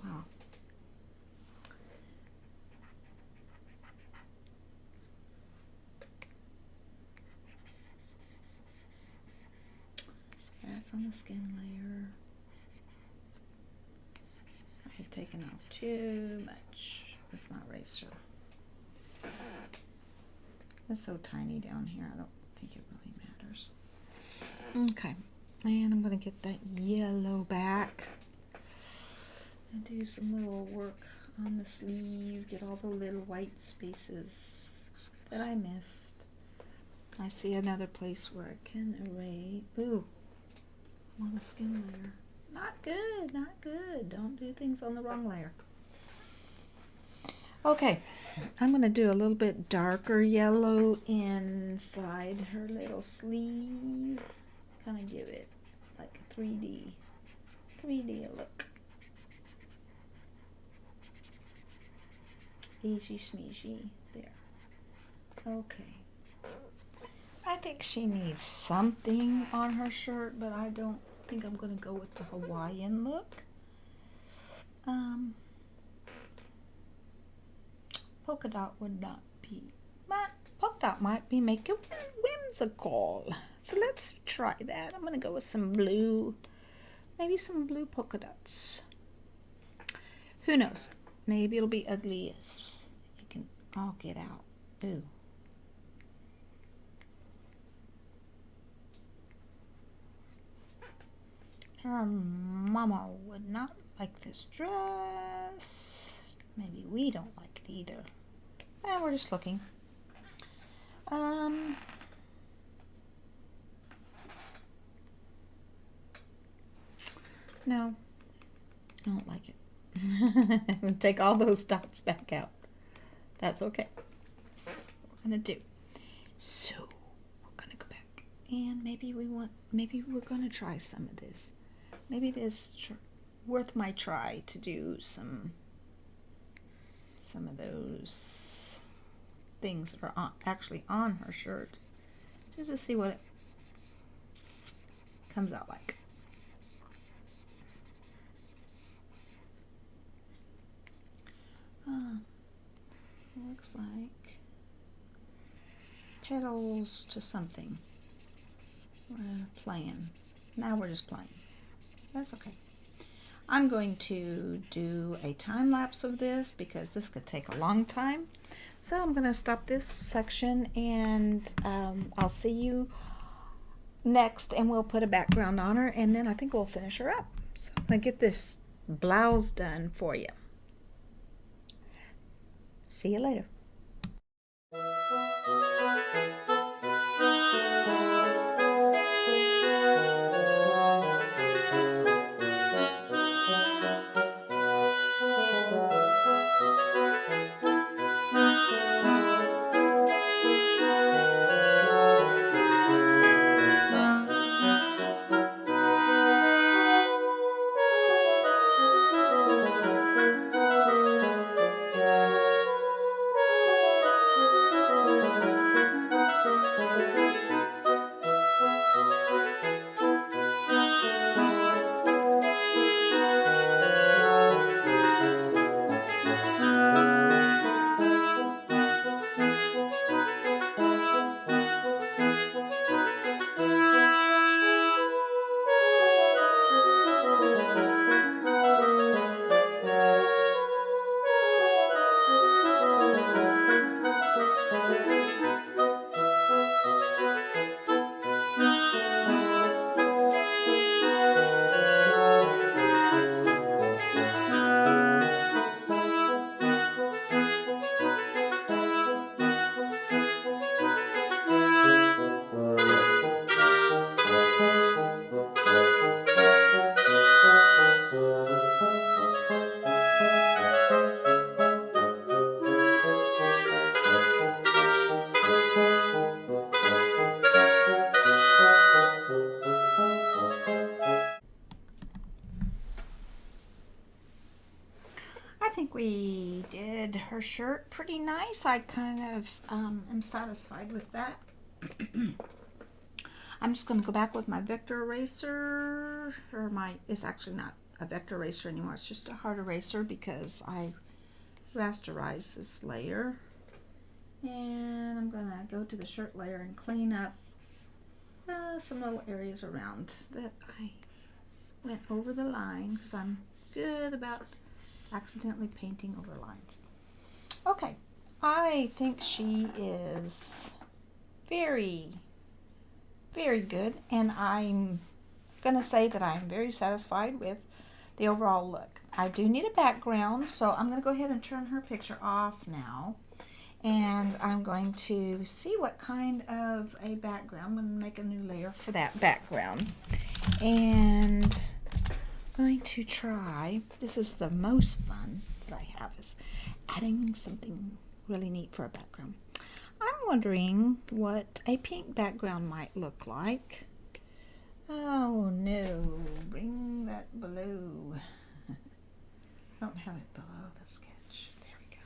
Wow. That on the skin layer. I've taken off too much with my eraser. It's so tiny down here, I don't think it really matters. Okay, and I'm going to get that yellow back and do some little work on the sleeve, get all the little white spaces that I missed. I see another place where I can erase. Ooh, I'm on the skin layer. Not good, not good. Don't do things on the wrong layer. Okay, I'm going to do a little bit darker yellow inside her little sleeve. Kind of give it like a 3D look. Easy smeeshy. There. Okay. I think she needs something on her shirt, but I don't think I'm going to go with the Hawaiian look. Polka dot would not be. Polka dot might be making whimsical. So let's try that. I'm going to go with some blue. Maybe some blue polka dots. Who knows? Maybe it'll be ugly as it can all get out. Ooh. Her mama would not like this dress. Maybe we don't like it either. Well, we're just looking. No, I don't like it. I'm going to take all those dots back out. That's okay. That's what we're going to do. So, we're going to go back. And maybe we're going to try some of this. Maybe it is worth my try to do some of those things that are actually on her shirt. Just to see what it comes out like. Looks like petals to something. We're playing. Now we're just playing. That's okay. I'm going to do a time lapse of this because this could take a long time. So I'm going to stop this section and I'll see you next and we'll put a background on her and then I think we'll finish her up. So I'm going to get this blouse done for you. See you later. I think we did her shirt pretty nice. I kind of am satisfied with that. I'm just going to go back with my vector eraser, it's actually not a vector eraser anymore, it's just a hard eraser because I rasterized this layer. And I'm going to go to the shirt layer and clean up some little areas around that I went over the line because I'm good about accidentally painting over lines. Okay, I think she is very, very good, and I'm going to say that I'm very satisfied with the overall look. I do need a background, so I'm going to go ahead and turn her picture off now. And I'm going to see what kind of a background. I'm going to make a new layer for that background. And I'm going to try, this is the most fun that I have, is adding something really neat for a background. I'm wondering what a pink background might look like. Oh no, bring that below. I don't have it below the sketch. There we go.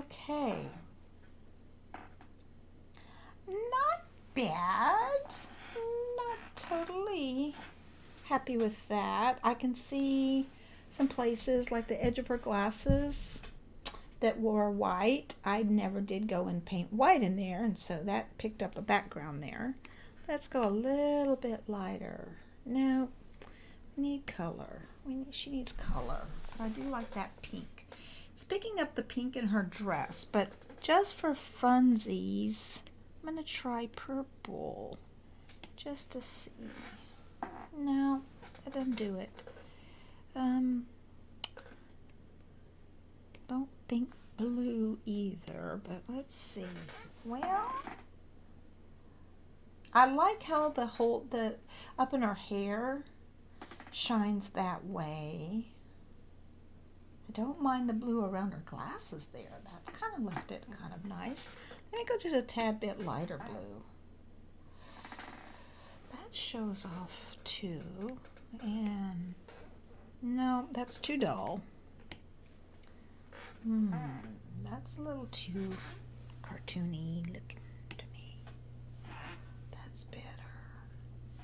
Okay. Not bad. Not totally happy with that. I can see some places like the edge of her glasses that were white. I never did go and paint white in there, and so that picked up a background there. Let's go a little bit lighter. No, we need color. She needs color. But I do like that pink. It's picking up the pink in her dress, but just for funsies, I'm going to try purple just to see. No, that doesn't do it. Don't think blue either, but let's see. Well, I like how the up in her hair shines that way. I don't mind the blue around her glasses there. That kind of left it kind of nice. Let me go just a tad bit lighter blue. That shows off too. And no, that's too dull. That's a little too cartoony looking to me. That's better.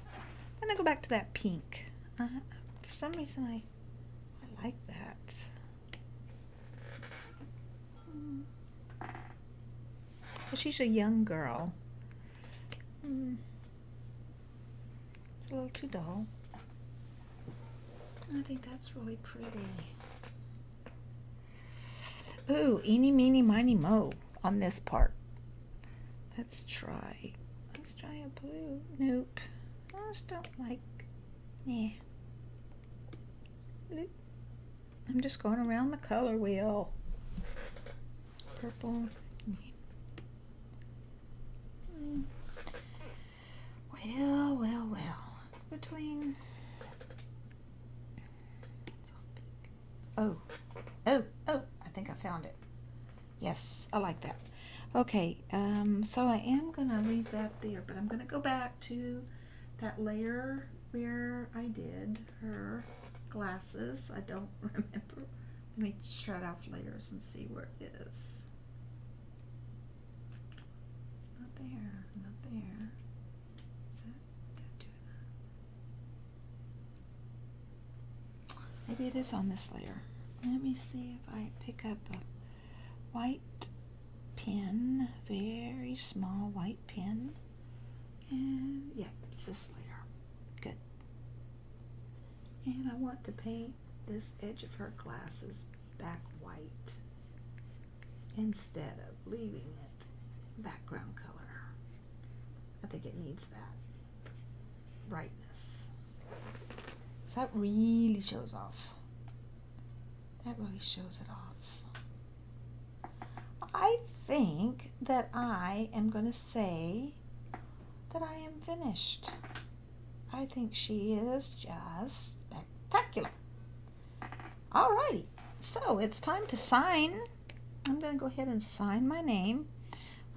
I'm gonna go back to that pink. For some reason I like that. Well, she's a young girl. It's a little too dull. I think that's really pretty. Ooh, eeny, meeny, miny, mo on this part. Let's try a blue. Nope. I just don't like, blue. I'm just going around the color wheel. Purple. Well. It's between. Oh. I think I found it. Yes, I like that. Okay, so I am going to leave that there, but I'm going to go back to that layer where I did her glasses. I don't remember. Let me shred off layers and see where it is. It's not there. Is that doing that? Maybe it is on this layer. Let me see if I pick up a white pen, very small white pen, and yeah, it's this layer. Good. And I want to paint this edge of her glasses back white instead of leaving it background color. I think it needs that brightness. So that really shows off. That really shows it off. I think that I am going to say that I am finished. I think she is just spectacular. Alrighty, so it's time to sign. I'm going to go ahead and sign my name.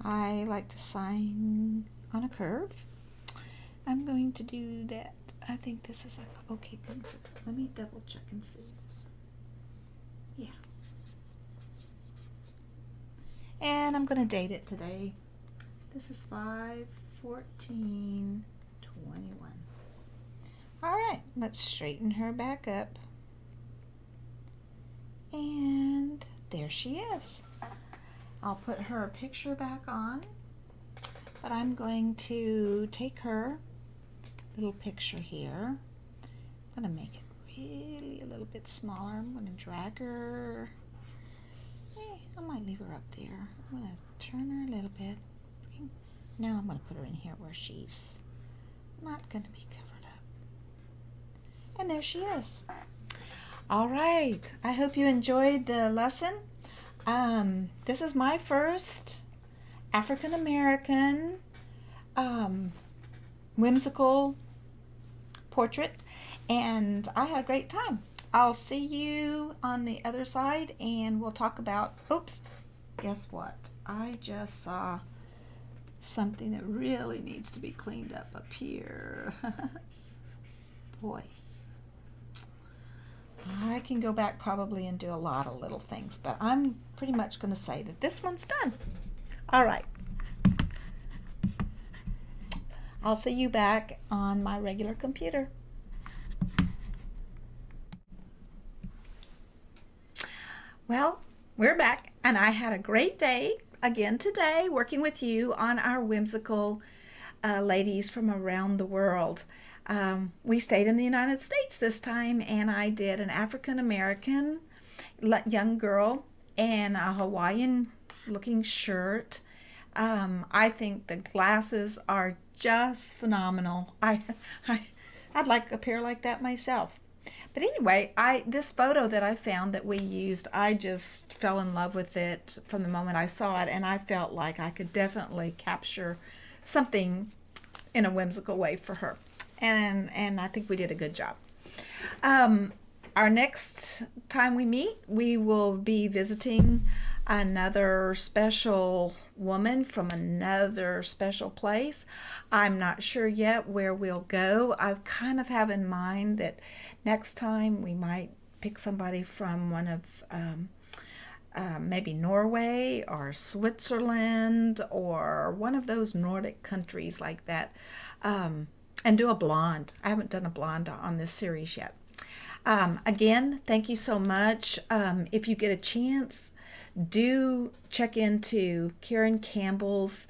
I like to sign on a curve. I'm going to do that. I think this is a okay pen for that. Let me double check and see. Yeah. And I'm going to date it today. This is 5/14/21. All right, let's straighten her back up. And there she is. I'll put her picture back on. But I'm going to take her little picture here. I'm going to make it really a little bit smaller. I'm going to drag her. I might leave her up there. I'm going to turn her a little bit. Now I'm going to put her in here where she's not going to be covered up. And there she is. All right. I hope you enjoyed the lesson. This is my first African American whimsical portrait, and I had a great time. I'll see you on the other side, and we'll talk about, oops, guess what? I just saw something that really needs to be cleaned up here. Boy, I can go back probably and do a lot of little things, but I'm pretty much going to say that this one's done. All right. I'll see you back on my regular computer. Well, we're back, and I had a great day again today working with you on our whimsical ladies from around the world. We stayed in the United States this time, and I did an African American young girl in a Hawaiian looking shirt. I think the glasses are just phenomenal. I'd like a pair like that myself. But anyway, this photo that I found that we used, I just fell in love with it from the moment I saw it, and I felt like I could definitely capture something in a whimsical way for her. And I think we did a good job. Our next time we meet, we will be visiting another special woman from another special place. I'm not sure yet where we'll go. I kind of have in mind that next time we might pick somebody from one of maybe Norway or Switzerland or one of those Nordic countries like that, and do a blonde. I haven't done a blonde on this series yet. Again, thank you so much. If you get a chance, do check into Karen Campbell's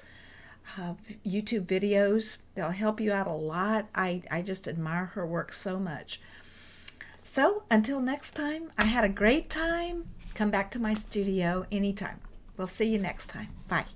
YouTube videos. They'll help you out a lot. I just admire her work so much. So until next time, I had a great time. Come back to my studio anytime. We'll see you next time. Bye.